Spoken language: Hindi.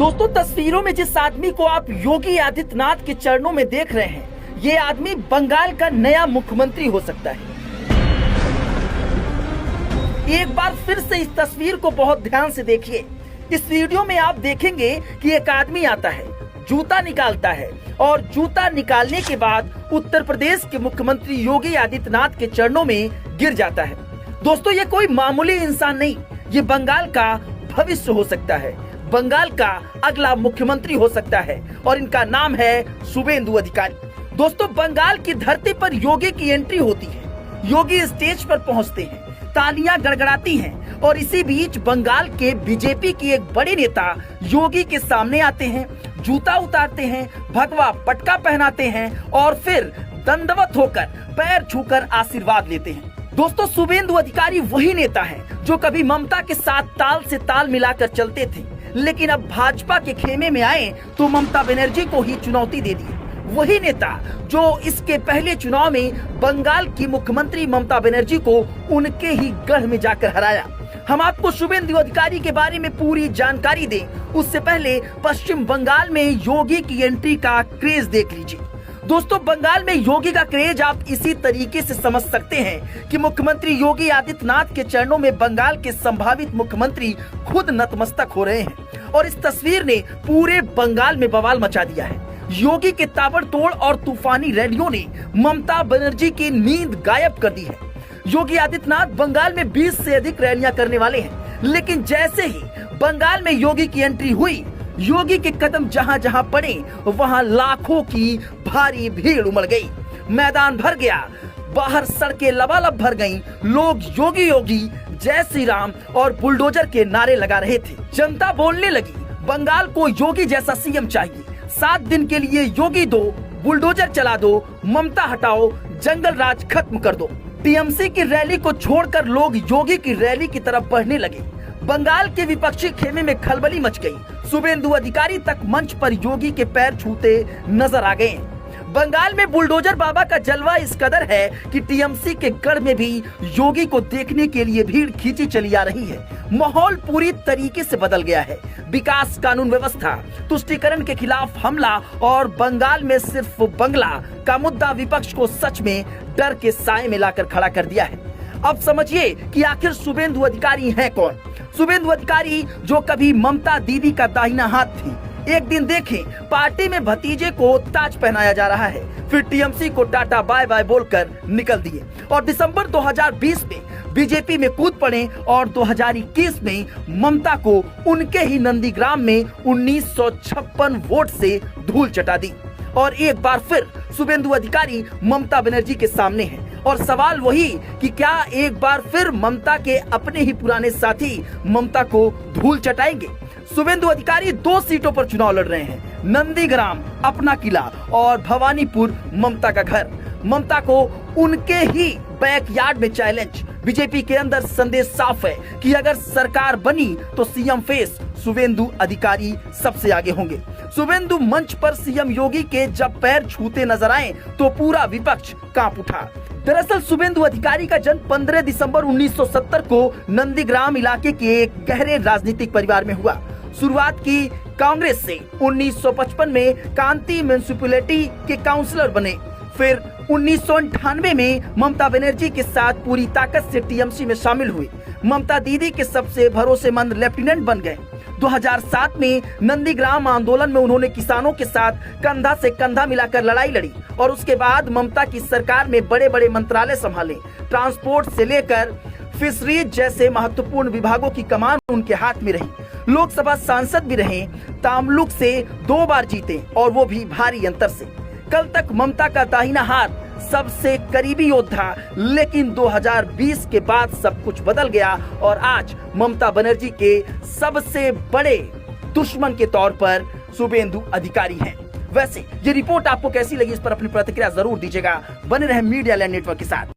दोस्तों, तस्वीरों में जिस आदमी को आप योगी आदित्यनाथ के चरणों में देख रहे हैं, ये आदमी बंगाल का नया मुख्यमंत्री हो सकता है। एक बार फिर से इस तस्वीर को बहुत ध्यान से देखिए। इस वीडियो में आप देखेंगे कि एक आदमी आता है, जूता निकालता है और जूता निकालने के बाद उत्तर प्रदेश के मुख्यमंत्री योगी आदित्यनाथ के चरणों में गिर जाता है। दोस्तों, ये कोई मामूली इंसान नहीं, ये बंगाल का भविष्य हो सकता है, बंगाल का अगला मुख्यमंत्री हो सकता है और इनका नाम है शुभेंदु अधिकारी। दोस्तों, बंगाल की धरती पर योगी की एंट्री होती है। योगी स्टेज पर पहुंचते हैं, तालियां गड़गड़ाती हैं और इसी बीच बंगाल के बीजेपी की एक बड़ी नेता योगी के सामने आते हैं, जूता उतारते हैं, भगवा पटका पहनाते हैं और फिर दंडवत होकर पैर छूकर आशीर्वाद लेते हैं। दोस्तों, शुभेंदु अधिकारी वही नेता है जो कभी ममता के साथ ताल से ताल मिलाकर चलते थे, लेकिन अब भाजपा के खेमे में आए तो ममता बनर्जी को ही चुनौती दे दी। वही नेता जो इसके पहले चुनाव में बंगाल की मुख्यमंत्री ममता बनर्जी को उनके ही गढ़ में जाकर हराया। हम आपको शुभेंदु अधिकारी के बारे में पूरी जानकारी दें, उससे पहले पश्चिम बंगाल में योगी की एंट्री का क्रेज देख लीजिए। दोस्तों, बंगाल में योगी का क्रेज आप इसी तरीके से समझ सकते हैं कि मुख्यमंत्री योगी आदित्यनाथ के चरणों में बंगाल के संभावित मुख्यमंत्री खुद नतमस्तक हो रहे हैं और इस तस्वीर ने पूरे बंगाल में बवाल मचा दिया है। योगी के ताबड़तोड़ और तूफानी रैलियों ने ममता बनर्जी की नींद गायब कर दी है। योगी आदित्यनाथ बंगाल में 20 से अधिक रैलियां करने वाले हैं, लेकिन जैसे ही बंगाल में योगी की एंट्री हुई, योगी के कदम जहां जहां पड़े वहां लाखों की भारी भीड़ उमड़ गई, मैदान भर गया, बाहर सड़कें लबालब भर गईं। लोग योगी योगी, जय श्री राम और बुलडोजर के नारे लगा रहे थे। जनता बोलने लगी, बंगाल को योगी जैसा सीएम चाहिए, 7 दिन के लिए योगी दो, बुलडोजर चला दो, ममता हटाओ, जंगल राज खत्म कर दो। टीएमसी की रैली को छोड़कर लोग योगी की रैली की तरफ बढ़ने लगे। बंगाल के विपक्षी खेमे में खलबली मच गई। शुभेंदु अधिकारी तक मंच पर योगी के पैर छूते नजर आ गए। बंगाल में बुलडोजर बाबा का जलवा इस कदर है कि टीएमसी के गढ़ में भी योगी को देखने के लिए भीड़ खींची चली आ रही है। माहौल पूरी तरीके से बदल गया है। विकास, कानून व्यवस्था, तुष्टीकरण के खिलाफ हमला और बंगाल में सिर्फ बंगला का मुद्दा विपक्ष को सच में डर के साए में लाकर खड़ा कर दिया है। अब समझिए कि आखिर शुभेंदु अधिकारी हैं कौन। शुभेंदु अधिकारी जो कभी ममता दीदी का दाहिना हाथ थी, एक दिन देखें पार्टी में भतीजे को ताज पहनाया जा रहा है, फिर टीएमसी को टाटा बाय बाय बोलकर निकल दिए और दिसंबर 2020 में बीजेपी में कूद पड़े और 2021 में ममता को उनके ही नंदीग्राम में 1956 वोट से धूल चटा दी। और एक बार फिर शुभेंदु अधिकारी ममता बनर्जी के सामने हैं और सवाल वही कि क्या एक बार फिर ममता के अपने ही पुराने साथी ममता को धूल चटाएंगे। शुभेंदु अधिकारी 2 सीटों पर चुनाव लड़ रहे हैं, नंदीग्राम अपना किला और भवानीपुर ममता का घर। ममता को उनके ही बैकयार्ड में चैलेंज। बीजेपी के अंदर संदेश साफ है कि अगर सरकार बनी तो सीएम फेस शुभेंदु अधिकारी सबसे आगे होंगे। शुभेंदु मंच पर सीएम योगी के जब पैर छूते नजर आए तो पूरा विपक्ष कांप उठा। दरअसल शुभेंदु अधिकारी का जन्म 15 दिसंबर 1970 को नंदीग्राम इलाके के एक गहरे राजनीतिक परिवार में हुआ। शुरुआत की कांग्रेस से 1955 में कांती म्युनिसिपैलिटी के काउंसलर बने, फिर 1998 में ममता बनर्जी के साथ पूरी ताकत से टीएमसी में शामिल हुए। ममता दीदी के सबसे भरोसेमंद लेफ्टिनेंट बन गए। 2007 में नंदीग्राम आंदोलन में उन्होंने किसानों के साथ कंधा से कंधा मिलाकर लड़ाई लड़ी और उसके बाद ममता की सरकार में बड़े बड़े मंत्रालय संभाले। ट्रांसपोर्ट से लेकर फिशरीज जैसे महत्वपूर्ण विभागों की कमान उनके हाथ में रही। लोकसभा सांसद भी रहे, तामलुक से 2 बार जीते और वो भी भारी अंतर से। कल तक ममता का दाहिना हाथ, सबसे करीबी योद्धा, लेकिन 2020 के बाद सब कुछ बदल गया और आज ममता बनर्जी के सबसे बड़े दुश्मन के तौर पर शुभेंदु अधिकारी हैं। वैसे ये रिपोर्ट आपको कैसी लगी, इस पर अपनी प्रतिक्रिया जरूर दीजिएगा। बने रहे मीडिया लैंड नेटवर्क के साथ।